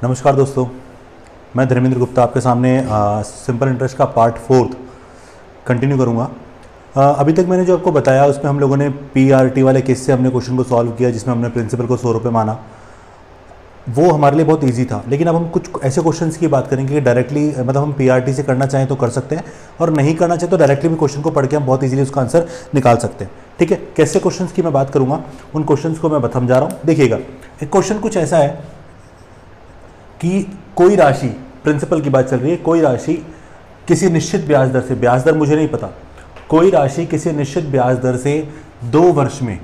नमस्कार दोस्तों, मैं धर्मेंद्र गुप्ता आपके सामने सिंपल इंटरेस्ट का पार्ट 4 कंटिन्यू करूँगा। अभी तक मैंने जो आपको बताया उसमें हम लोगों ने पीआरटी वाले केस से हमने क्वेश्चन को सॉल्व किया जिसमें हमने प्रिंसिपल को 100 रुपये माना। वो हमारे लिए बहुत इजी था, लेकिन अब हम कुछ ऐसे क्वेश्चंस की बात करेंगे कि डायरेक्टली मतलब हम पीआरटी से करना चाहें तो कर सकते हैं और नहीं करना चाहें तो डायरेक्टली भी क्वेश्चन को पढ़ के हम बहुत इजीली उसका आंसर निकाल सकते हैं। ठीक है, कैसे क्वेश्चंस की मैं बात करूँगा, उन क्वेश्चंस को मैं समझा रहा हूँ। देखिएगा, एक क्वेश्चन कुछ ऐसा है कि कोई राशि, प्रिंसिपल की बात चल रही है, कोई राशि किसी निश्चित ब्याज दर से, ब्याज दर मुझे नहीं पता, कोई राशि किसी निश्चित ब्याज दर से 2 वर्ष में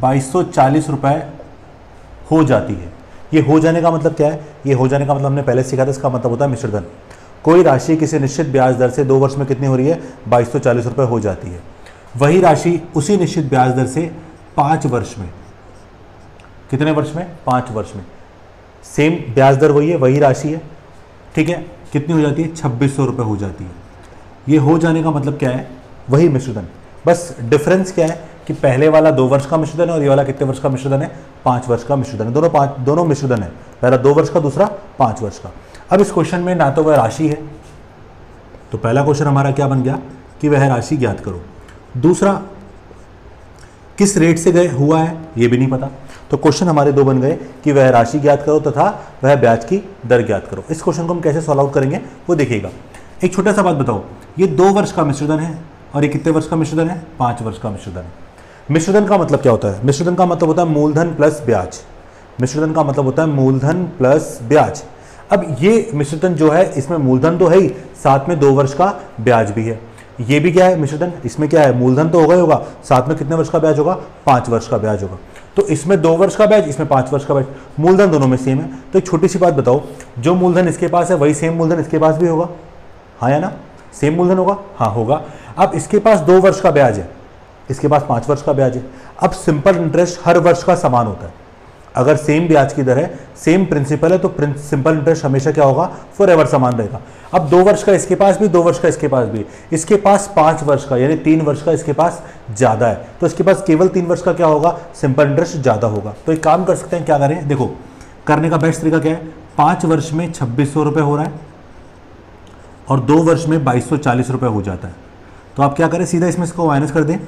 2240 रुपए हो जाती है। ये हो जाने का मतलब क्या है? ये हो जाने का मतलब हमने पहले सीखा था, इसका मतलब होता है मिश्र धन। कोई राशि किसी निश्चित ब्याज दर से 2 वर्ष में कितनी हो रही है? 2240 रुपए हो जाती है। वही राशि उसी निश्चित ब्याज दर से 5 वर्ष में, कितने वर्ष में? 5 वर्ष में। सेम ब्याज दर वही है, वही राशि है, ठीक है, कितनी हो जाती है? 2600 रुपये हो जाती है। ये हो जाने का मतलब क्या है? वही मिश्रधन, बस डिफरेंस क्या है कि पहले वाला 2 वर्ष का मिश्रधन है और ये वाला कितने वर्ष का मिश्रधन है? 5 वर्ष का मिश्रधन है। दोनों मिश्रधन है, पहला 2 वर्ष का, दूसरा 5 वर्ष का। अब इस क्वेश्चन में ना तो वह राशि है, तो पहला क्वेश्चन हमारा क्या बन गया कि वह राशि ज्ञात करो। दूसरा, किस रेट से गए हुआ है ये भी नहीं पता, तो क्वेश्चन हमारे 2 बन गए कि वह राशि ज्ञात करो तथा वह ब्याज की दर ज्ञात करो। इस क्वेश्चन को हम कैसे सॉल्व आउट करेंगे वो देखिएगा। एक छोटा सा बात बताओ, ये 2 वर्ष का मिश्रधन है और ये कितने वर्ष का मिश्रधन है? 5 वर्ष का मिश्रधन है। मिश्रधन का मतलब क्या होता है? मिश्रधन का मतलब होता है मूलधन प्लस ब्याज। मिश्रधन का मतलब होता है मूलधन प्लस ब्याज। अब ये मिश्रधन जो है, इसमें मूलधन तो है ही, साथ में 2 वर्ष का ब्याज भी है। ये भी क्या है? मिश्रधन। इसमें क्या है? मूलधन तो होगा ही होगा, साथ में कितने वर्ष का ब्याज होगा? 5 वर्ष का ब्याज होगा। तो इसमें 2 वर्ष का ब्याज, इसमें 5 वर्ष का ब्याज, मूलधन दोनों में सेम है। तो एक छोटी सी बात बताओ, जो मूलधन इसके पास है वही सेम मूलधन इसके पास भी होगा, हाँ या ना? सेम मूलधन होगा, हाँ होगा। अब इसके पास 2 वर्ष का ब्याज है, इसके पास 5 वर्ष का ब्याज है। अब सिंपल इंटरेस्ट हर वर्ष का समान होता है। अगर सेम ब्याज की दर है, सेम प्रिंसिपल है, तो सिंपल इंटरेस्ट हमेशा क्या होगा? फॉरएवर समान रहेगा। अब 2 वर्ष का इसके पास भी, 2 वर्ष का इसके पास भी, इसके पास 5 वर्ष का यानी 3 वर्ष का इसके पास ज्यादा है, तो इसके पास केवल 3 वर्ष का क्या होगा? सिंपल इंटरेस्ट ज्यादा होगा। तो एक काम कर सकते हैं, क्या करें? देखो, करने का बेस्ट तरीका क्या है? 5 वर्ष में 2600 रुपये हो रहा है और 2 वर्ष में 2240 रुपये हो जाता है। तो आप क्या करें? सीधा इसमें इसको माइनस कर दें,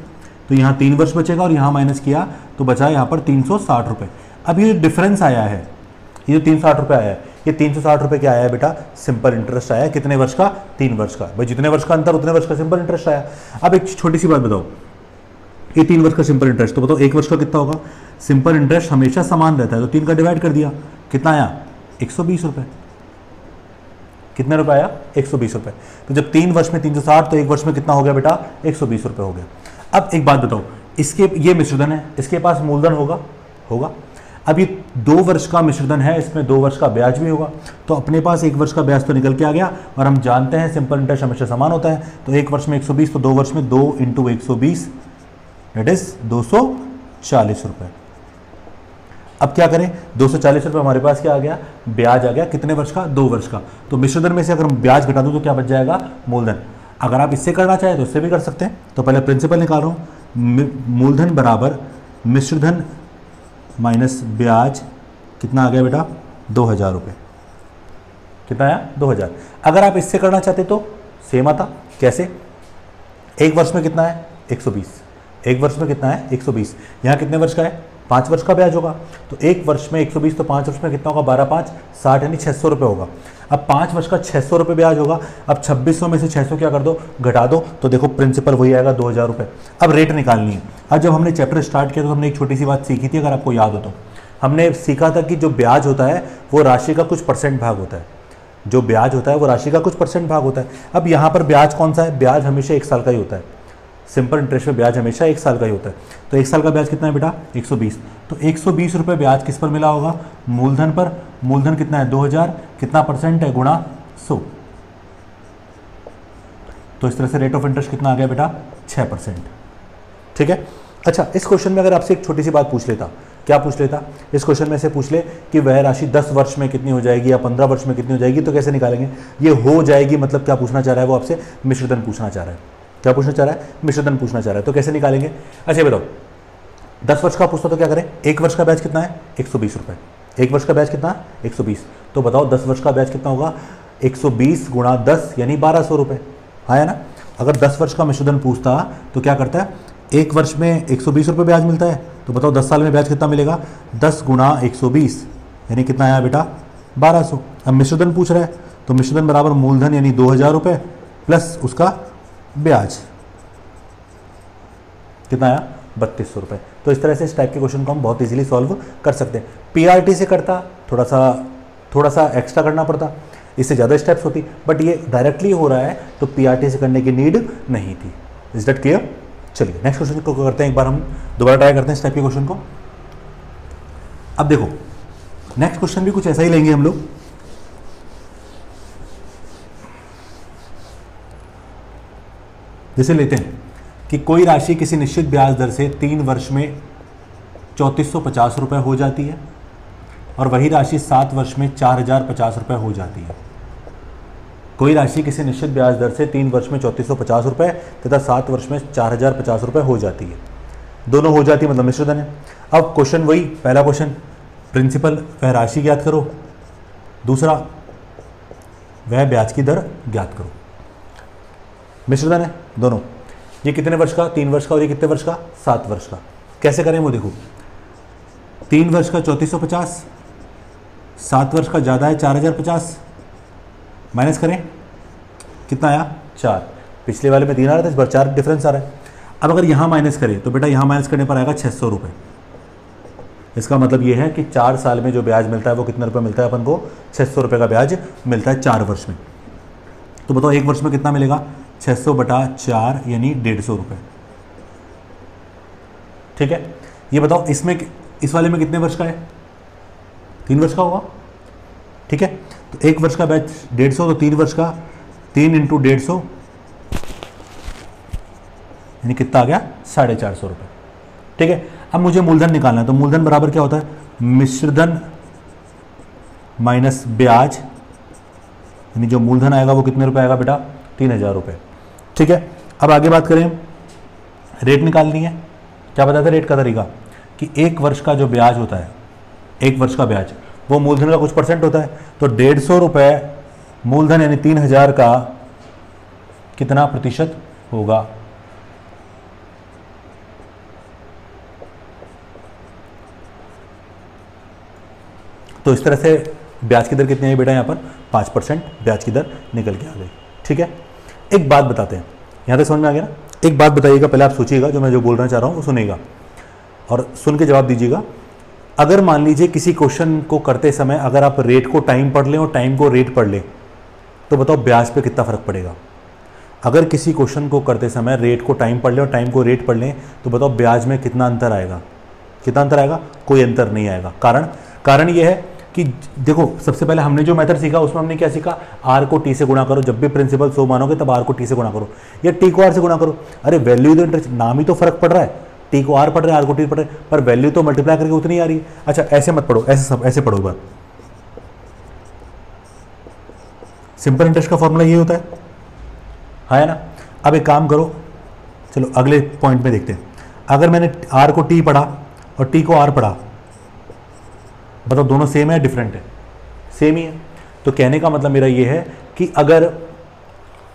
तो यहाँ 3 वर्ष बचेगा और यहाँ माइनस किया तो बचा यहाँ पर 360 रुपये। अब ये डिफरेंस आया है, ये जो 360 रुपये आया है, ये 360 रुपये क्या आया है बेटा? सिंपल इंटरेस्ट आया है। कितने वर्ष का? 3 वर्ष का। भाई जितने वर्ष का अंतर उतने वर्ष का सिंपल इंटरेस्ट आया। अब एक छोटी सी बात बताओ, ये 3 वर्ष का सिंपल इंटरेस्ट, तो बताओ 1 वर्ष का कितना होगा? सिंपल इंटरेस्ट हमेशा समान रहता है, तो 3 का डिवाइड कर दिया, कितना आया? 120 रुपये। कितने रुपये आया? 120 रुपये। तो जब 3 वर्ष में 360, तो 1 वर्ष में कितना हो गया बेटा? 120 रुपये हो गया। अब एक बात बताओ, इसके ये मिश्रधन है, इसके पास मूलधन होगा? होगा। अब ये 2 वर्ष का मिश्रधन है, इसमें 2 वर्ष का ब्याज भी होगा, तो अपने पास 1 वर्ष का ब्याज तो निकल के आ गया। और हम जानते हैं सिंपल इंटरेस्ट हमेशा समान होता है, तो 1 वर्ष में 120, तो 2 वर्ष में 2 × 120 दैट इज 240 रुपये। अब क्या करें? 240 रुपये हमारे पास क्या आ गया? ब्याज आ गया। कितने वर्ष का? 2 वर्ष का। तो मिश्रधन में से अगर हम ब्याज घटा दूँ तो क्या बच जाएगा? मूलधन। अगर आप इससे करना चाहें तो इससे भी कर सकते हैं। तो पहले प्रिंसिपल निकाल रहा हूँ, मूलधन बराबर मिश्रधन माइनस ब्याज, कितना आ गया बेटा? 2000 रुपये। कितना आया? 2000। अगर आप इससे करना चाहते तो सेम आता। कैसे? 1 वर्ष में कितना है? 120। 1 वर्ष में कितना है? 120। यहाँ कितने वर्ष का है? 5 वर्ष का ब्याज होगा, तो 1 वर्ष में 120, तो 5 वर्ष में कितना होगा? 12 × 5 = 60 यानी 600 रुपये होगा। अब 5 वर्ष का 600 रुपये ब्याज होगा। अब 2600 में से 600 क्या कर दो? घटा दो, तो देखो प्रिंसिपल वही आएगा 2000 रुपये। अब रेट निकालनी है। अब जब हमने चैप्टर स्टार्ट किया तो हमने एक छोटी सी बात सीखी थी, अगर आपको याद हो तो हमने सीखा था कि जो ब्याज होता है वो राशि का कुछ % भाग होता है। जो ब्याज होता है वो राशि का कुछ % भाग होता है। अब यहाँ पर ब्याज कौन सा है? ब्याज हमेशा 1 साल का ही होता है। सिंपल इंटरेस्ट में ब्याज हमेशा 1 साल का ही होता है। तो 1 साल का ब्याज कितना है बेटा? 120। तो 120 रुपये ब्याज किस पर मिला होगा? मूलधन पर। मूलधन कितना है? 2000। कितना % है? गुणा 100। तो इस तरह से रेट ऑफ इंटरेस्ट कितना आ गया बेटा? 6%। ठीक है। अच्छा, इस क्वेश्चन में अगर आपसे एक छोटी सी बात पूछ लेता, क्या पूछ लेता? इस क्वेश्चन में से पूछ ले कि वह राशि 10 वर्ष में कितनी हो जाएगी या 15 वर्ष में कितनी हो जाएगी, तो कैसे निकालेंगे? ये हो जाएगी मतलब क्या पूछना चाह रहा है वो आपसे? मिश्रधन पूछना चाह रहा है। क्या पूछना चाह रहा है? मिश्रधन पूछना चाह रहा है। तो कैसे निकालेंगे? अच्छा बताओ, 10 वर्ष का पूछता तो क्या करें, 1 वर्ष का ब्याज कितना है 120 रुपये, 1 वर्ष का ब्याज कितना 120, तो बताओ 10 वर्ष का ब्याज कितना होगा 120 गुणा 10 यानी 1200 रुपये, आया ना। अगर 10 वर्ष का मिश्रधन पूछता तो क्या करता है, 1 वर्ष में 120 रुपये ब्याज मिलता है, तो बताओ 10 साल में ब्याज कितना मिलेगा, 10 गुणा 120 यानी कितना आया बेटा 1200। अब मिश्रधन पूछ रहा है तो मिश्रधन बराबर मूलधन यानी 2000 रुपये प्लस उसका ब्याज कितना आया 3200 रुपये। तो इस तरह से इस टाइप के क्वेश्चन को हम बहुत इजीली सॉल्व कर सकते हैं। पीआरटी से करता थोड़ा सा एक्स्ट्रा करना पड़ता, इससे ज़्यादा स्टेप्स होती, बट ये डायरेक्टली हो रहा है तो पीआरटी से करने की नीड नहीं थी। Is that clear? चलिए नेक्स्ट क्वेश्चन को करते हैं, एक बार हम दोबारा ट्राई करते हैं इस टाइप के क्वेश्चन को। अब देखो नेक्स्ट क्वेश्चन भी कुछ ऐसा ही लेंगे हम लोग। जैसे लेते हैं कि कोई राशि किसी निश्चित ब्याज दर से 3 वर्ष में 3450 रुपये हो जाती है और वही राशि 7 वर्ष में 4050 रुपये हो जाती है। कोई राशि किसी निश्चित ब्याज दर से 3 वर्ष में 3450 रुपये तथा 7 वर्ष में 4050 रुपये हो जाती है। दोनों हो जाती है मतलब मिश्रधन है। अब क्वेश्चन वही, पहला क्वेश्चन प्रिंसिपल वह राशि ज्ञात करो, दूसरा वह ब्याज की दर ज्ञात करो। मिश्रधन है दोनों, ये कितने वर्ष का 3 वर्ष का और ये कितने वर्ष का 7 वर्ष का। कैसे करें वो देखो, 3 वर्ष का 3450, 7 वर्ष का ज़्यादा है 4050, माइनस करें कितना आया 4। पिछले वाले में 3 आ रहा था, इस बार 4 डिफरेंस आ रहा है। अब अगर यहाँ माइनस करें तो बेटा यहाँ माइनस करने पर आएगा 600 रुपये। इसका मतलब ये है कि 4 साल में जो ब्याज मिलता है वो कितने रुपये मिलता है अपन को, 600 रुपये का ब्याज मिलता है 4 वर्ष में। तो बताओ 1 वर्ष में कितना मिलेगा, 600 बटा 4 यानी 150 रुपये। ठीक है, ये बताओ इसमें इस वाले में कितने वर्ष का है, 3 वर्ष का होगा। ठीक है, तो 1 वर्ष का ब्याज 150, तो 3 वर्ष का 3 × 150 यानी कितना आ गया 450 रुपये। ठीक है, अब मुझे मूलधन निकालना है, तो मूलधन बराबर क्या होता है, मिश्रधन माइनस ब्याज, यानी जो मूलधन आएगा वो कितने रुपए आएगा बेटा 3000 रुपये। ठीक है, अब आगे बात करें, रेट निकालनी है। क्या बताया था रेट का तरीका, कि 1 वर्ष का जो ब्याज होता है, 1 वर्ष का ब्याज वो मूलधन का कुछ परसेंट होता है, तो 150 रुपये मूलधन यानी 3000 का कितना प्रतिशत होगा। तो इस तरह से ब्याज की दर कितनी है बेटा, यहाँ पर 5% ब्याज की दर निकल के आ गई। ठीक है, एक बात बताते हैं, यहाँ तक समझ में आ गया ना। एक बात बताइएगा, पहले आप सोचिएगा, जो मैं जो बोलना चाह रहा हूँ वो सुनिएगा और सुन के जवाब दीजिएगा। अगर मान लीजिए किसी क्वेश्चन को करते समय अगर आप रेट को टाइम पढ़ लें और टाइम को रेट पढ़ लें, तो बताओ ब्याज पे कितना फ़र्क पड़ेगा। अगर किसी क्वेश्चन को करते समय रेट को टाइम पढ़ लें और टाइम को रेट पढ़ लें, तो बताओ ब्याज में कितना अंतर आएगा। कितना अंतर आएगा, कोई अंतर नहीं आएगा। कारण ये है कि देखो, सबसे पहले हमने जो मेथड सीखा उसमें हमने क्या सीखा, आर को टी से गुणा करो। जब भी प्रिंसिपल 100 मानोगे तब आर को टी से गुणा करो या टी को आर से गुणा करो। अरे वैल्यू तो इंटरेस्ट, नाम ही तो फर्क पड़ रहा है, टी को आर पढ़ रहे हैं, आर को टी पढ़ रहे हैं, पर वैल्यू तो मल्टीप्लाई करके उतनी आ रही है। अच्छा ऐसे मत पढ़ो, ऐसे पढ़ो बात। सिंपल इंटरेस्ट का फॉर्मूला ये होता है ना। अब एक काम करो, चलो अगले पॉइंट में देखते हैं। अगर मैंने आर को टी पढ़ा और टी को आर पढ़ा, बताओ दोनों सेम है डिफरेंट है? सेम ही है। तो कहने का मतलब मेरा ये है कि अगर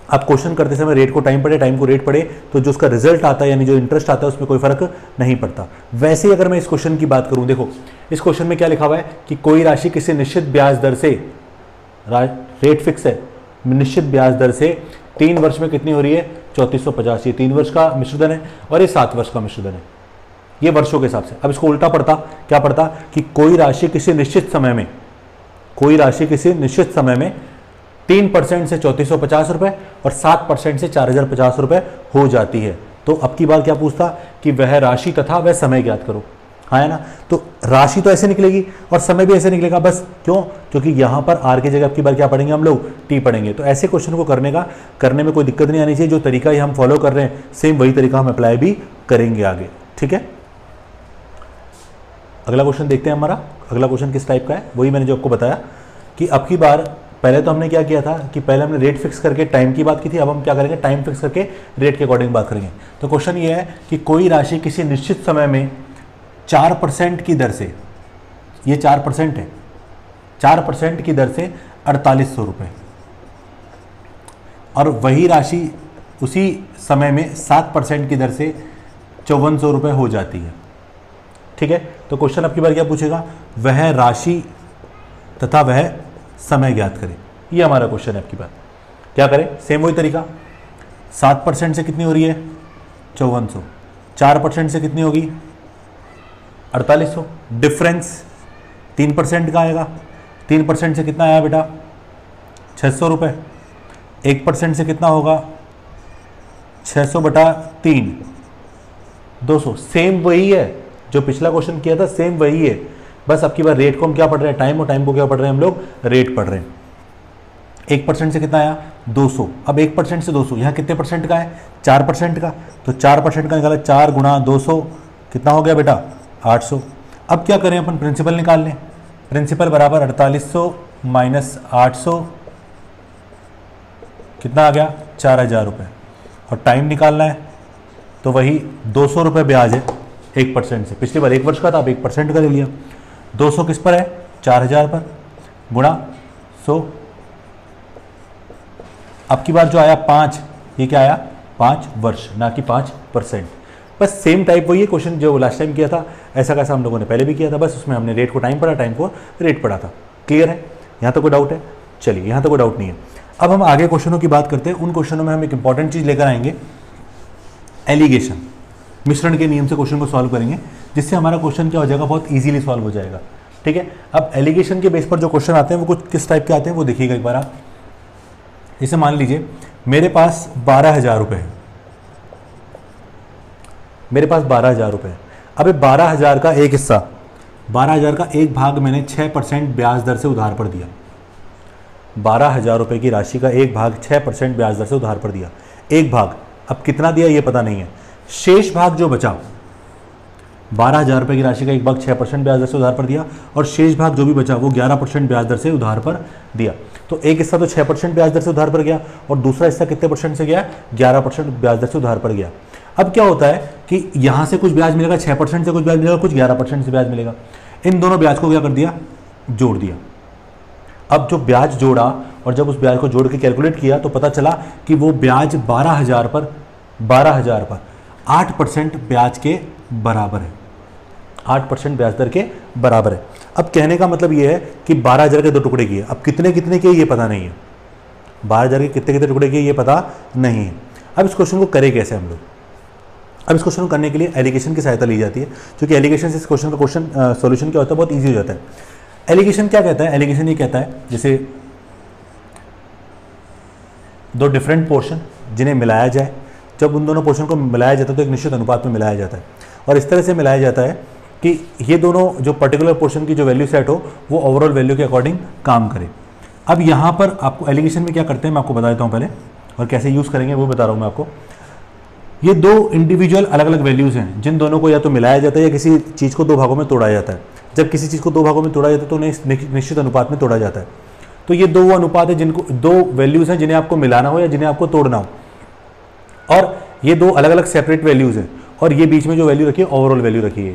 आप क्वेश्चन करते समय रेट को टाइम पढ़े, टाइम को रेट पढ़े, तो जो उसका रिजल्ट आता है यानी जो इंटरेस्ट आता है उसमें कोई फर्क नहीं पड़ता। वैसे ही अगर मैं इस क्वेश्चन की बात करूं, देखो इस क्वेश्चन में क्या लिखा हुआ है कि कोई राशि किसी निश्चित ब्याज दर से, रेट फिक्स है, निश्चित ब्याज दर से 3 वर्ष में कितनी हो रही है 3450। ये 3 वर्ष का मिश्रधन है और ये 7 वर्ष का मिश्रधन है, ये वर्षों के हिसाब से। अब इसको उल्टा पढ़ता, क्या पढ़ता कि कोई राशि किसी निश्चित समय में, कोई राशि किसी निश्चित समय में 3% से 3450 रुपये और 7% से 4050 रुपये हो जाती है। तो अब की बार क्या पूछता कि वह राशि तथा वह समय ज्ञात करो। हाँ है ना, तो राशि तो ऐसे निकलेगी और समय भी ऐसे निकलेगा। बस क्यों? क्योंकि यहाँ पर आर की जगह अब की बार क्या पढ़ेंगे हम लोग, टी पढ़ेंगे। तो ऐसे क्वेश्चन को करने में कोई दिक्कत नहीं आनी चाहिए। जो तरीका ये हम फॉलो कर रहे हैं सेम वही तरीका हम अप्लाई भी करेंगे आगे। ठीक है, अगला क्वेश्चन देखते हैं। हमारा अगला क्वेश्चन किस टाइप का है, वही मैंने जो आपको बताया कि अब की बार पहले तो हमने क्या किया था कि पहले हमने रेट फिक्स करके टाइम की बात की थी, अब हम क्या करेंगे टाइम फिक्स करके रेट के अकॉर्डिंग बात करेंगे। तो क्वेश्चन ये है कि कोई राशि किसी निश्चित समय में 4% की दर से, ये 4% है, 4% की दर से 4800 रुपये, और वही राशि उसी समय में 7% की दर से 5400 रुपये हो जाती है। ठीक है, तो क्वेश्चन आपकी बार क्या पूछेगा, वह राशि तथा वह समय ज्ञात करें। ये हमारा क्वेश्चन है आपकी बात। क्या करें, सेम वही तरीका, 7% से कितनी हो रही है 5400, 4% से कितनी होगी 4800, डिफरेंस 3% का आएगा, 3% से कितना आया बेटा 600 रुपये, 1% से कितना होगा 600 बटा 3, 200। सेम वही है जो पिछला क्वेश्चन किया था, सेम वही है, बस आपकी बार रेट को हम क्या पढ़ रहे हैं, टाइम, और टाइम को क्या पढ़ रहे हैं हम लोग, रेट पढ़ रहे हैं। 1% से कितना आया 200, अब 1% से 200, यहाँ कितने परसेंट का है 4% का, तो 4% का निकाला, 4 गुणा 200 कितना हो गया बेटा 800। अब क्या करें, अपन प्रिंसिपल निकाल लें, प्रिंसिपल बराबर 4800 माइनस 800 कितना आ गया 4000 रुपये, और टाइम निकालना है तो वही 200 रुपये ब्याज है 1% से, पिछली बार 1 वर्ष का था, अब 1% का ले लिया। 200 किस पर है 4000 पर, गुणा 100, अब की बार जो आया 5, ये क्या आया 5 वर्ष, ना कि 5%। बस सेम टाइप वही है क्वेश्चन जो लास्ट टाइम किया था, ऐसा कैसा हम लोगों ने पहले भी किया था, बस उसमें हमने रेट को टाइम पढ़ा, टाइम को रेट पढ़ा था। क्लियर है, यहाँ तो कोई डाउट है, चलिए यहाँ तो कोई डाउट नहीं है। अब हम आगे क्वेश्चनों की बात करते हैं। उन क्वेश्चनों में हम एक इंपॉर्टेंट चीज़ लेकर आएंगे, एलिगेशन, मिश्रण के नियम से क्वेश्चन को सॉल्व करेंगे, जिससे हमारा क्वेश्चन क्या हो जाएगा, बहुत ईजिली सॉल्व हो जाएगा। ठीक है, अब एलिगेशन के बेस पर जो क्वेश्चन आते हैं वो कुछ किस टाइप के आते हैं वो देखिएगा एक बार आप। जैसे मान लीजिए मेरे पास 12,000 रुपये है, मेरे पास 12,000 रुपये है। अब 12,000 का एक हिस्सा, 12,000 का एक भाग मैंने 6% ब्याज दर से उधार पर दिया। 12,000 रुपये की राशि का एक भाग 6% ब्याज दर से उधार पर दिया, एक भाग, अब कितना दिया ये पता नहीं है। शेष भाग जो बचा, 12,000 रुपये की राशि का एक भाग 6% ब्याज दर से उधार पर दिया, और शेष भाग जो भी बचा वो 11% ब्याज दर से उधार पर दिया। तो एक हिस्सा तो 6% ब्याज दर से उधार पर गया, और दूसरा हिस्सा कितने परसेंट से गया, 11% ब्याज दर से उधार पर गया। अब क्या होता है कि यहाँ से कुछ ब्याज मिलेगा, 6% से कुछ ब्याज मिलेगा, कुछ 11% से ब्याज मिलेगा। इन दोनों ब्याज को क्या कर दिया, जोड़ दिया। अब जो ब्याज जोड़ा और जब उस ब्याज को जोड़ के कैलकुलेट किया तो पता चला कि वो ब्याज 12,000 पर 8% ब्याज के बराबर है, 8% ब्याज दर के बराबर है। अब कहने का मतलब ये है कि 12,000 के 2 टुकड़े किए, अब कितने कितने के ये पता नहीं है, 12,000 के कितने कितने टुकड़े किए ये पता नहीं है। अब इस क्वेश्चन को करें कैसे हम लोग, अब इस क्वेश्चन को करने के लिए एलिगेशन की सहायता ली जाती है, क्योंकि एलिगेशन से इस क्वेश्चन का सॉल्यूशन क्या होता है, बहुत ईजी हो जाता है। एलिगेशन क्या कहता है, एलिगेशन ये कहता है जैसे 2 डिफरेंट पोर्शन जिन्हें मिलाया जाए, जब उन दोनों पोर्शन को मिलाया जाता है तो एक निश्चित अनुपात में मिलाया जाता है, और इस तरह से मिलाया जाता है कि ये दोनों जो पर्टिकुलर पोर्शन की जो वैल्यू सेट हो वो ओवरऑल वैल्यू के अकॉर्डिंग काम करे। अब यहाँ पर आपको एलिगेशन में क्या करते हैं मैं आपको बता देता हूँ पहले, और कैसे यूज़ करेंगे वो बता रहा हूँ मैं आपको। ये 2 इंडिविजुअल अलग अलग वैल्यूज़ हैं जिन दोनों को या तो मिलाया जाता है या किसी चीज़ को 2 भागों में तोड़ा जाता है। जब किसी चीज़ को 2 भागों में तोड़ा जाता है तो उन्हें निश्चित अनुपात में तोड़ा जाता है। तो ये 2 अनुपात है जिनको 2 वैल्यूज़ हैं जिन्हें आपको मिलाना हो या जिन्हें आपको तोड़ना हो, और ये 2 अलग अलग सेपरेट वैल्यूज़ हैं, और ये बीच में जो वैल्यू रखी है ओवरऑल वैल्यू रखी है।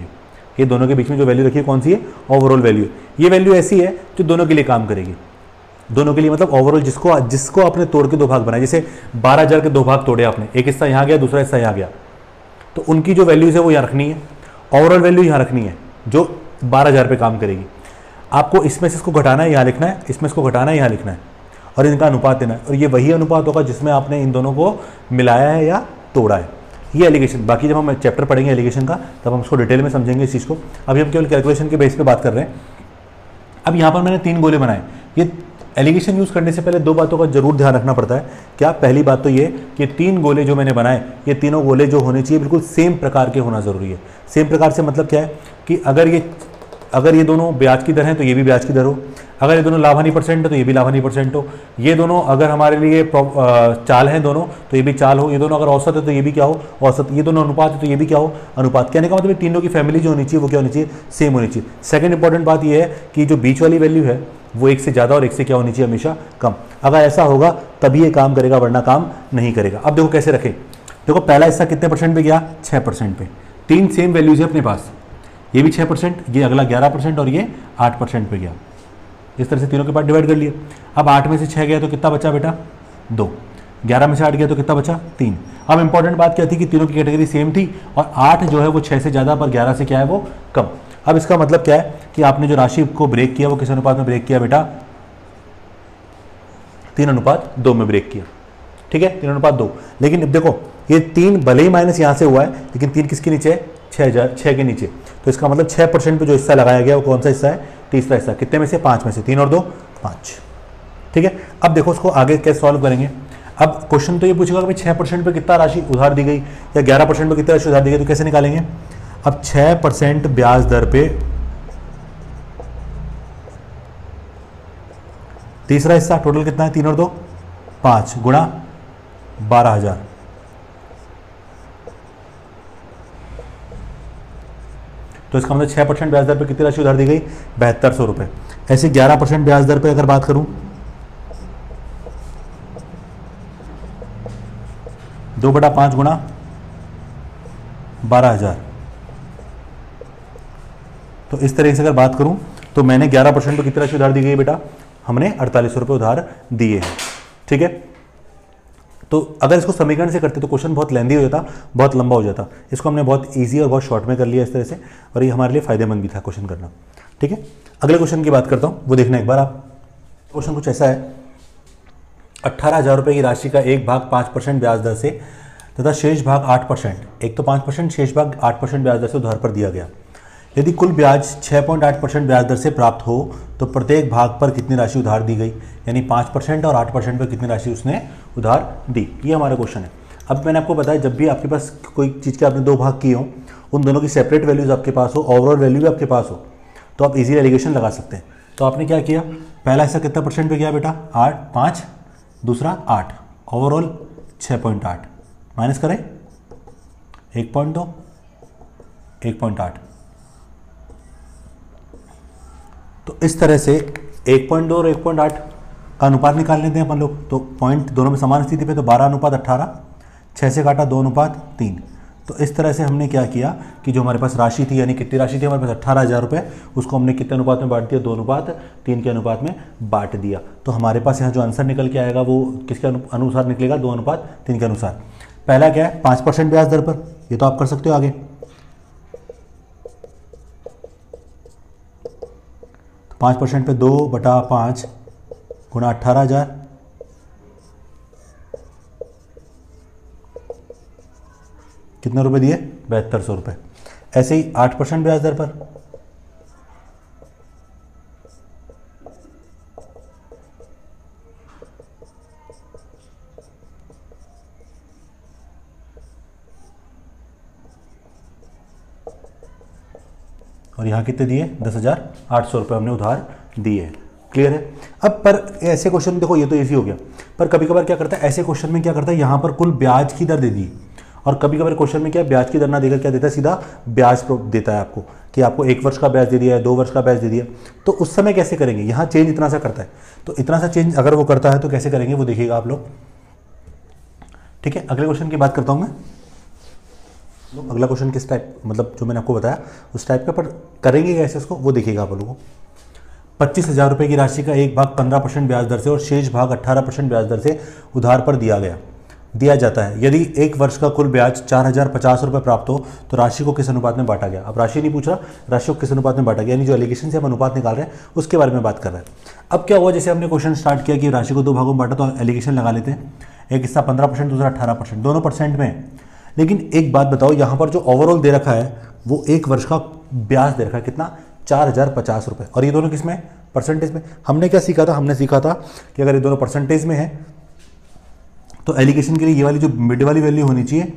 ये दोनों के बीच में जो वैल्यू रखी है कौन सी है, ओवरऑल वैल्यू। ये वैल्यू ऐसी है जो दोनों के लिए काम करेगी, दोनों के लिए मतलब ओवरऑल जिसको आपने तोड़ के 2 भाग बनाए। जैसे 12,000 के 2 भाग तोड़े आपने, एक हिस्सा यहाँ गया दूसरा हिस्सा यहाँ गया, तो उनकी जो वैल्यूज़ है वो यहाँ रखनी है, ओवरऑल वैल्यू यहाँ रखनी है जो 12,000 पे काम करेगी। आपको इसमें से इसको घटाना है यहाँ लिखना है, इसमें इसको घटाना है यहाँ लिखना है, और इनका अनुपात देना है, और ये वही अनुपात होगा जिसमें आपने इन दोनों को मिलाया है या तोड़ा है। ये एलिगेशन, बाकी जब हम चैप्टर पढ़ेंगे एलिगेशन का तब हम उसको डिटेल में समझेंगे इस चीज़ को। अभी हम केवल कैलकुलेशन के बेस पे बात कर रहे हैं। अब यहाँ पर मैंने 3 गोले बनाए। ये एलिगेशन यूज़ करने से पहले 2 बातों का जरूर ध्यान रखना पड़ता है। क्या, पहली बात तो ये कि 3 गोले जो मैंने बनाए, ये तीनों गोले जो होने चाहिए बिल्कुल सेम प्रकार के होना ज़रूरी है। सेम प्रकार से मतलब क्या है कि अगर ये दोनों ब्याज की दर हैं तो ये भी ब्याज की दर हो, अगर ये दोनों लाभानी परसेंट है तो ये भी लाभानी परसेंट हो, ये दोनों अगर हमारे लिए चाल हैं दोनों तो ये भी चाल हो, ये दोनों अगर औसत है तो ये भी क्या हो, औसत, ये दोनों अनुपात है तो ये भी क्या हो, अनुपात। कहने का मतलब तीनों की फैमिली जो होनी चाहिए वो क्या होनी चाहिए, सेम होनी चाहिए। सेकंड इंपॉर्टेंट बात ये है कि जो बीच वाली वैल्यू है वो 1 से ज़्यादा और 1 से क्या होनी चाहिए, हमेशा कम। अगर ऐसा होगा तभी ये काम करेगा, वरना काम नहीं करेगा। अब देखो कैसे रखें, देखो पहला हिस्सा कितने परसेंट पे गया, 6% पे। 3 सेम वैल्यूज है अपने पास, ये भी 6%, ये अगला 11% और ये 8% पे गया। इस तरह से तीनों के पार्ट डिवाइड कर लिए। अब 8 में से 6 गया तो कितना बचा बेटा 2, 11 में से 8 गया तो कितना बचा 3। अब इंपॉर्टेंट बात क्या थी कि तीनों की कैटेगरी सेम थी और 8 जो है वो 6 से ज़्यादा पर 11 से क्या है वो कम। अब इसका मतलब क्या है कि आपने जो राशि को ब्रेक किया वो किस अनुपात में ब्रेक किया बेटा 3:2 में ब्रेक किया। ठीक है 3:2। लेकिन अब देखो ये 3 भले ही माइनस यहाँ से हुआ है लेकिन 3 किसके नीचे है 6 के नीचे, तो इसका मतलब 6% पे जो हिस्सा लगाया गया वो कौन सा हिस्सा है तीसरा हिस्सा। कितने में से 5 में से 3 और 2 5। ठीक है अब देखो उसको आगे कैसे सॉल्व करेंगे। अब क्वेश्चन तो ये पूछेगा कि भाई 6% पे कितना राशि उधार दी गई या 11% पे कितना राशि उधार दी गई, तो कैसे निकालेंगे। अब 6% ब्याज दर पे तीसरा हिस्सा टोटल कितना है 3 और 2 5 गुणा 12,000, तो इसका मतलब 6% ब्याज दर पे कितनी राशि उधार दी गई 7200 रुपये। ऐसे 11% ब्याज दर पे अगर बात करूं 2/5 गुणा 12,000, तो इस तरह से अगर बात करूं तो मैंने 11% पे कितनी राशि उधार दी गई बेटा हमने 4800 रुपये उधार दिए हैं। ठीक है तो अगर इसको समीकरण से करते तो क्वेश्चन बहुत लेंदी हो जाता, बहुत लंबा हो जाता। इसको हमने बहुत इजी और बहुत शॉर्ट में कर लिया इस तरह से, और ये हमारे लिए फायदेमंद भी था क्वेश्चन करना। ठीक है अगले क्वेश्चन की बात करता हूँ, वो देखना एक बार आप। क्वेश्चन कुछ ऐसा है 18,000 रुपये की राशि का एक भाग 5% ब्याज दर से तथा शेष भाग 8%, एक तो 5% शेष भाग 8% ब्याज दर से उधार पर दिया गया। यदि कुल ब्याज 6.8% ब्याज दर से प्राप्त हो तो प्रत्येक भाग पर कितनी राशि उधार दी गई, यानी 5% और 8% पर कितनी राशि उसने उधार दी। ये हमारा क्वेश्चन है। अब मैंने आपको बताया जब भी आपके पास कोई चीज़ के आपने 2 भाग किए हो, उन दोनों की सेपरेट वैल्यूज़ आपके पास हो, ओवरऑल वैल्यू भी आपके पास हो, तो आप इजी एलिगेशन लगा सकते हैं। तो आपने क्या किया, पहला हिस्सा कितना % पे गया बेटा 5, दूसरा 8, ओवरऑल 6.8, माइनस करें 1.2 1.8, तो इस तरह से 1.2 और 1.8 का अनुपात निकाल लेते हैं अपन लोग। तो पॉइंट दोनों में समान स्थिति पे, तो 12:18, 6 से काटा 2:3। तो इस तरह से हमने क्या किया कि जो हमारे पास राशि थी, यानी कितनी राशि थी हमारे पास 18,000 रुपये, उसको हमने कितने अनुपात में बांट दिया 2:3 के अनुपात में बांट दिया। तो हमारे पास यहाँ जो आंसर निकल के आएगा वो किसके अनुसार निकलेगा 2:3 के अनुसार। पहला क्या है 5% ब्याज दर पर, ये तो आप कर सकते हो आगे। 5% पे 2/5 गुणा 18,000, कितने रुपए दिए 7200 रुपये। ऐसे ही 8% ब्याज दर पर, और यहाँ कितने दिए 10,800 रुपये हमने उधार दिए हैं। क्लियर है। अब पर ऐसे क्वेश्चन देखो ये तो इजी हो गया, पर कभी कभार क्या करता है ऐसे क्वेश्चन में क्या करता है यहाँ पर कुल ब्याज की दर दे दी, और कभी कभार क्वेश्चन में क्या ब्याज की दर ना देकर क्या देता है सीधा ब्याज देता है आपको कि आपको 1 वर्ष का ब्याज दे दिया है, 2 वर्ष का ब्याज दे दिया। तो उस समय कैसे करेंगे, यहाँ चेंज इतना सा करता है, तो इतना सा चेंज अगर वो करता है तो कैसे करेंगे वो देखिएगा आप लोग। ठीक है अगले क्वेश्चन की बात करता हूँ मैं। अगला क्वेश्चन किस टाइप, मतलब जो मैंने आपको बताया उस टाइप का, पर करेंगे कैसे उसको वो देखिएगा आप लोगों को। 25,000 रुपये की राशि का एक भाग 15% ब्याज दर से और शेष भाग 18% ब्याज दर से उधार पर दिया जाता है। यदि 1 वर्ष का कुल ब्याज 4,050 रुपये प्राप्त हो तो राशि को किस अनुपात में बांटा गया। अब राशि नहीं पूछ रहा, राशि को किस अनुपात में बांटा गया, यानी जो एलिगेशन से हम अनुपात निकाल रहे हैं उसके बारे में बात कर रहे हैं। अब क्या हुआ, जैसे हमने क्वेश्चन स्टार्ट किया कि राशि को 2 भागों में बांटा, तो एलिगेशन लगा लेते हैं। एक हिस्सा 15%, दूसरा 18%, दोनों % में है। लेकिन एक बात बताओ, यहाँ पर जो ओवरऑल दे रखा है वो 1 वर्ष का ब्याज दे रखा है कितना 4,050 रुपये, और ये दोनों किस में परसेंटेज में। हमने क्या सीखा था, हमने सीखा था कि अगर ये दोनों परसेंटेज में है तो एलिगेशन के लिए ये वाली जो मिड वाली वैल्यू होनी चाहिए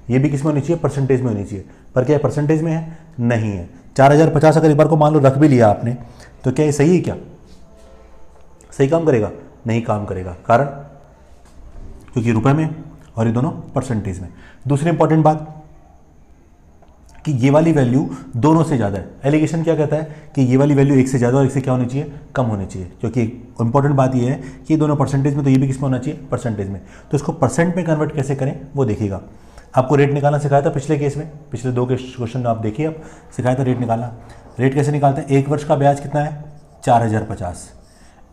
ये भी किस में होनी चाहिए परसेंटेज में होनी चाहिए। पर क्या परसेंटेज में है, नहीं है। 4,050 अगर एक बार को मान लो रख भी लिया आपने तो क्या ये सही है, क्या सही काम करेगा, नहीं काम करेगा। कारण क्योंकि रुपए में और ये दोनों परसेंटेज में। दूसरी इंपॉर्टेंट बात कि ये वाली वैल्यू दोनों से ज़्यादा है। एलिगेशन क्या कहता है कि ये वाली वैल्यू 1 से ज़्यादा और 1 से क्या होनी चाहिए, कम होनी चाहिए। क्योंकि इंपॉर्टेंट बात ये है कि ये दोनों परसेंटेज में, तो ये भी किस में होना चाहिए परसेंटेज में। तो इसको परसेंट में कन्वर्ट कैसे करें वो देखिएगा। आपको रेट निकालना सिखाया था पिछले केस में, पिछले 2 क्वेश्चन आप देखिए, आप सिखाया था रेट निकालना। रेट कैसे निकालते हैं? 1 वर्ष का ब्याज कितना है? 4050।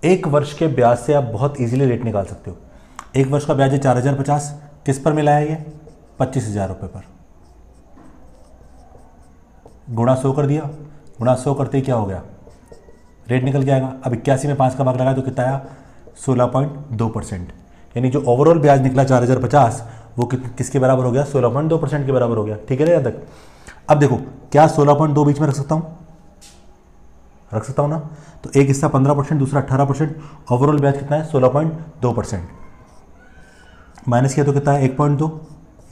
1 वर्ष के ब्याज से आप बहुत इजीली रेट निकाल सकते हो। 1 वर्ष का ब्याज है 4050, किस पर मिला है? ये 25,000 रुपये पर। गुणा 100 कर दिया, गुणा 100 करते ही क्या हो गया? रेट निकल के आएगा। अब 81 में 5 का भाग लगाया तो कितना आया? 16.2%। यानी जो ओवरऑल ब्याज निकला 4050 वो किसके बराबर हो गया? 16.2% के बराबर हो गया। ठीक है ना यहाँ तक? अब देखो, क्या 16.2 बीच में रख सकता हूँ? रख सकता हूँ ना? तो एक हिस्सा 15%, दूसरा 18%, ओवरऑल ब्याज कितना है? 16.2%। माइनस किया तो कितना है? 1.2,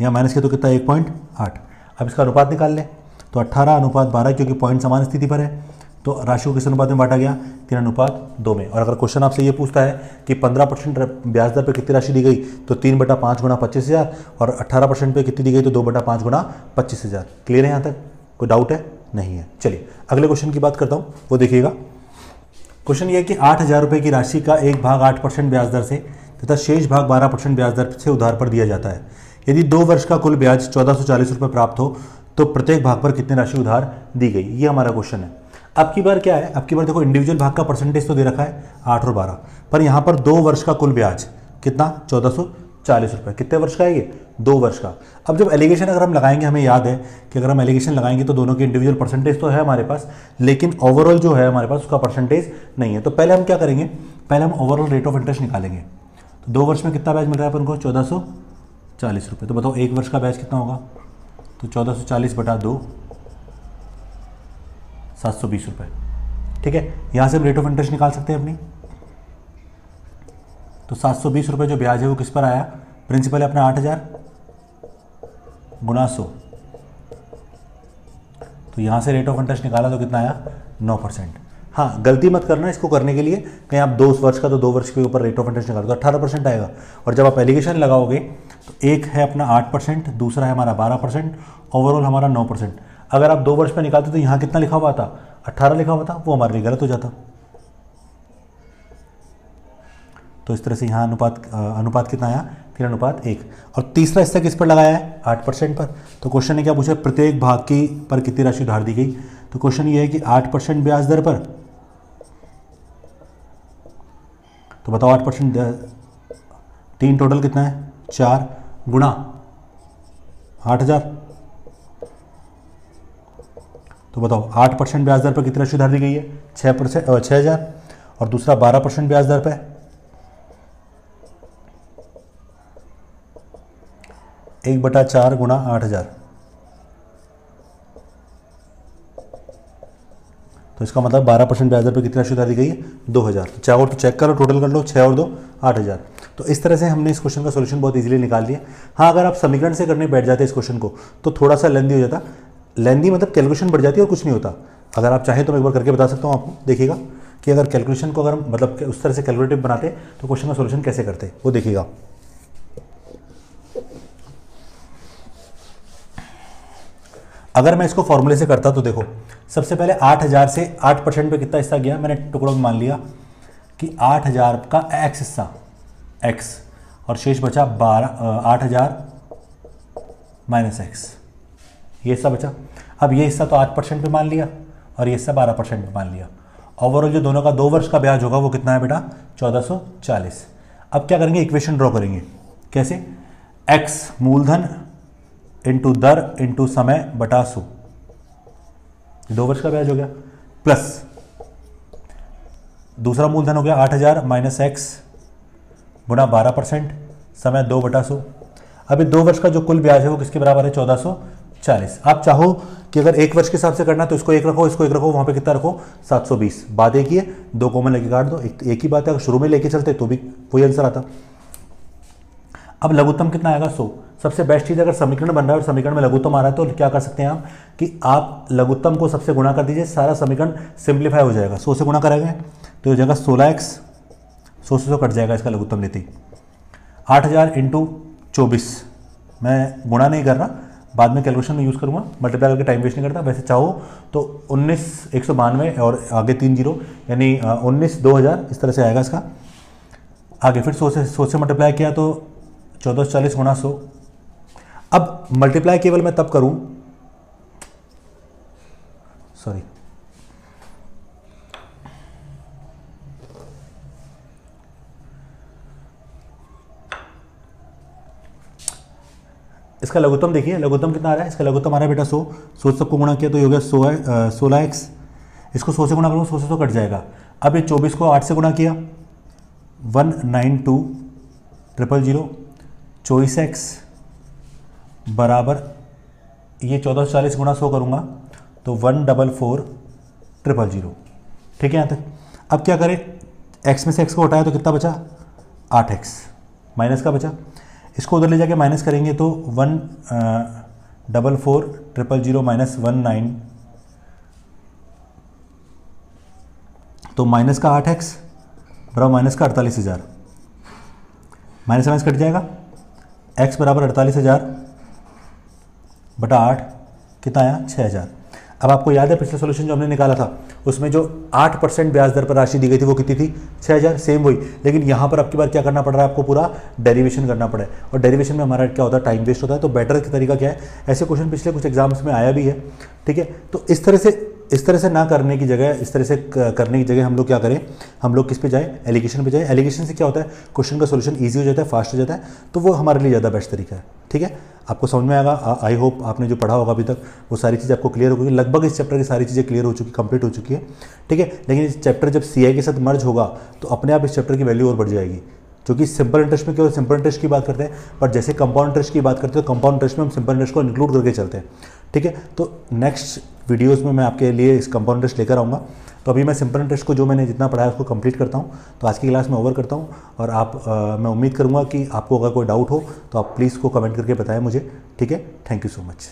या माइनस किया तो कितना है? 1.8। अब इसका अनुपात निकाल लें तो 18:12, क्योंकि पॉइंट समान स्थिति पर है तो राशि को किस अनुपात में बांटा गया? 3:2 में। और अगर क्वेश्चन आपसे ये पूछता है कि 15% ब्याज दर पर कितनी राशि दी गई तो 3/5 गुणा 25,000, और 18% पे कितनी दी गई तो 2/5 गुणा 25,000। क्लियर है यहाँ तक? कोई डाउट है? नहीं है। चलिए अगले क्वेश्चन की बात करता हूँ, वो देखिएगा। क्वेश्चन ये है कि 8,000 रुपये की राशि का एक भाग 8% ब्याज दर से तथा शेष भाग 12% ब्याज दर से उधार पर दिया जाता है। यदि 2 वर्ष का कुल ब्याज 1440 रुपये प्राप्त हो तो प्रत्येक भाग पर कितनी राशि उधार दी गई? ये हमारा क्वेश्चन है। अब की बार क्या है? अब की बार देखो, इंडिविजुअल भाग का परसेंटेज तो दे रखा है 8 और 12, पर यहाँ पर 2 वर्ष का कुल ब्याज कितना? 1440 रुपये। कितने वर्ष का है ये? 2 वर्ष का। अब जब एलिगेशन अगर हम लगाएंगे, हमें याद है कि अगर हम एलिगेशन लगाएंगे तो दोनों के इंडिविजुअल परसेंटेज तो है हमारे पास, लेकिन ओवरऑल जो है हमारे पास उसका परसेंटेज नहीं है। तो पहले हम क्या करेंगे? पहले हम ओवरऑल रेट ऑफ इंटरेस्ट निकालेंगे। तो 2 वर्ष में कितना ब्याज मिल रहा है अपन को? 1440 रुपये। तो बताओ 1 वर्ष का ब्याज कितना होगा? तो 1440/2, 720 रुपये। ठीक है, यहाँ से हम रेट ऑफ इंटरेस्ट निकाल सकते हैं अपनी। तो 720 रुपये जो ब्याज है वो किस पर आया? प्रिंसिपल है अपना 8,000 गुणा 100। तो यहाँ से रेट ऑफ इंटरेस्ट निकाला तो कितना आया? 9%। हाँ, गलती मत करना इसको करने के लिए, कहीं आप 2 वर्ष का तो 2 वर्ष के ऊपर रेट ऑफ इंटरेस्ट निकालो तो 18% आएगा। और जब आप एलिगेशन लगाओगे तो एक है अपना 8%, दूसरा है हमारा 12%, ओवरऑल हमारा 9%। अगर आप 2 वर्ष में निकालते तो यहाँ कितना लिखा हुआ था? 18 लिखा हुआ था, वो हमारे लिए गलत हो जाता। तो इस तरह से यहाँ अनुपात कितना आया? 3:1। और तीसरा हिस्सा किस पर लगाया है? 8% पर। तो क्वेश्चन ने क्या पूछा? प्रत्येक भाग की पर कितनी राशि उधार दी गई? तो क्वेश्चन ये है कि 8% ब्याज दर पर, तो बताओ 8%, 3 टोटल कितना है? 4 गुणा 8,000। तो बताओ 8% ब्याज दर पर कितनी राशि उधार दी गई है? 6,000। और दूसरा 12% ब्याज दर पर 1/4 गुणा 8,000। तो इसका मतलब 12% ब्याज दर पर कितनी राशि उधार दी गई है? 2,000। तो चाहे और तो चेक करो, टोटल कर लो, 6 और 2 8,000। तो इस तरह से हमने इस क्वेश्चन का सोल्यूशन बहुत इजीली निकाल लिया। हाँ, अगर आप समीकरण से करने बैठ जाते इस क्वेश्चन को तो थोड़ा सा लेंदी हो जाता। लेंदी मतलब कैलकुलेशन बढ़ जाती है और कुछ नहीं होता। अगर आप चाहें तो मैं एक बार करके बता सकता हूँ आपको, देखिएगा कि अगर कैलकुलेशन को अगर मतलब उस तरह से कैलकुलेटिव बनाते तो क्वेश्चन का सोल्यूशन कैसे करते, वो देखिएगा। अगर मैं इसको फॉर्मूले से करता तो देखो, सबसे पहले 8,000 से 8% पे कितना हिस्सा गया? मैंने टुकड़ों में मान लिया कि 8,000 का x हिस्सा x, और शेष बचा 8,000 माइनस x, ये हिस्सा बचा। अब ये हिस्सा तो 8% पे मान लिया और ये हिस्सा 12% पे मान लिया। ओवरऑल जो दोनों का 2 वर्ष का ब्याज होगा वो कितना है बेटा? 1440। अब क्या करेंगे? इक्वेशन ड्रॉ करेंगे। कैसे? x मूलधन इंटू दर इंटू समय बटा 100, 2 वर्ष का ब्याज हो गया, प्लस दूसरा मूलधन हो गया 8,000 माइनस एक्स गुणा 12%, समय 2/100। अब ये 2 वर्ष का जो कुल ब्याज है वो किसके बराबर है? 1440। आप चाहो कि अगर 1 वर्ष के हिसाब से करना तो इसको 1 रखो, इसको 1 रखो, वहाँ पे कितना रखो? 720। बात एक ही है, 2 कॉमन लेके काट दो, एक ही बात है। अगर शुरू में लेके चलते तो भी वही आंसर आता। अब लघुत्तम कितना आएगा? 100। सबसे बेस्ट चीज़, अगर समीकरण बन रहा है और समीकरण में लघुत्तम आ रहा है तो क्या कर सकते हैं आप कि आप लघुत्तम को सबसे गुणा कर दीजिए, सारा समीकरण सिंप्लीफाई हो जाएगा। 100 से गुणा करेंगे तो हो जाएगा 16x, 100 से 100 कट जाएगा इसका लघुत्तम लेते ही। 8,000 इंटू 24, मैं गुणा नहीं कर रहा, बाद में कैलकुलेशन में यूज़ करूँगा, मल्टीप्लाई करके टाइम वेस्ट नहीं करता। वैसे चाहो तो 19 192 और आगे 3 जीरो, यानी 19 2000 इस तरह से आएगा इसका। आगे फिर 100 से मल्टीप्लाई किया तो 1440 गुणा 100। अब मल्टीप्लाई केवल मैं तब करूं, सॉरी, इसका लघुत्तम देखिए, लघुत्तम कितना आ रहा है, इसका लघुत्तम आ रहा है बेटा 100, 100 सबको गुणा किया तो ये हो गया 16x, इसको 100 से गुणा करूँ 100 से 100 कट जाएगा। अब ये 24 को 8 से गुणा किया 192,000, 24x बराबर ये 1440 गुणा 100 करूँगा तो 144,000। ठीक है यहाँ तक। अब क्या करें, x में से x को हटाया तो कितना बचा, 8x, माइनस का बचा, इसको उधर ले जाके माइनस करेंगे तो 144,000 माइनस 19, तो माइनस का 8x बराबर माइनस का 48,000, माइनस माइनस कट जाएगा, x बराबर 48,000 बटा 8 कितना आया, 6,000। अब आपको याद है पिछले सॉल्यूशन जो हमने निकाला था उसमें जो 8% ब्याज दर पर राशि दी गई थी वो कितनी थी, 6,000, सेम वही। लेकिन यहाँ पर आपकी बार क्या करना पड़ रहा है, आपको पूरा डेरिवेशन करना पड़ा है, और डेरिवेशन में हमारा क्या होता है, टाइम वेस्ट होता है। तो बेटर तरीका क्या है, ऐसे क्वेश्चन पिछले कुछ एग्जाम्स में आया भी है, ठीक है। तो इस तरह से ना करने की जगह, इस तरह से करने की जगह हम लोग क्या करें, हम लोग किस पे जाए, एलिगेशन पे जाए। एलिगेशन से क्या होता है, क्वेश्चन का सोल्यूशन ईजी हो जाता है, फास्ट हो जाता है, तो वो हमारे लिए ज़्यादा बेस्ट तरीका है। ठीक है, आपको समझ में आएगा। आई होप आपने जो पढ़ा होगा अभी तक वो सारी चीज़ें आपको क्लियर हो गई, लगभग इस चैप्टर की सारी चीज़ें क्लियर हो चुकी, कंप्लीट हो चुकी है। ठीक है, लेकिन इस चैप्टर जब सीआई के साथ मर्ज होगा तो अपने आप इस चैप्टर की वैल्यू और बढ़ जाएगी, क्योंकि सिंपल इंटरेस्ट में केवल सिंपल इंटरेस्ट की बात करते हैं, पर जैसे कंपाउंड इंटरेस्ट की बात करते हैं तो कंपाउंड इंटरेस्ट में हम सिंपल इंटरेस्ट को इंक्लूड करके चलते हैं। ठीक है, तो नेक्स्ट वीडियोस में मैं आपके लिए इस कंपाउंड इंटरेस्ट लेकर आऊँगा। तो अभी मैं सिंपल इंटरेस्ट को जो मैंने जितना पढ़ाया उसको कंप्लीट करता हूँ। तो आज की क्लास में ओवर करता हूँ, और मैं उम्मीद करूँगा कि आपको अगर कोई डाउट हो तो आप प्लीज़ को कमेंट करके बताएं मुझे। ठीक है, थैंक यू सो मच।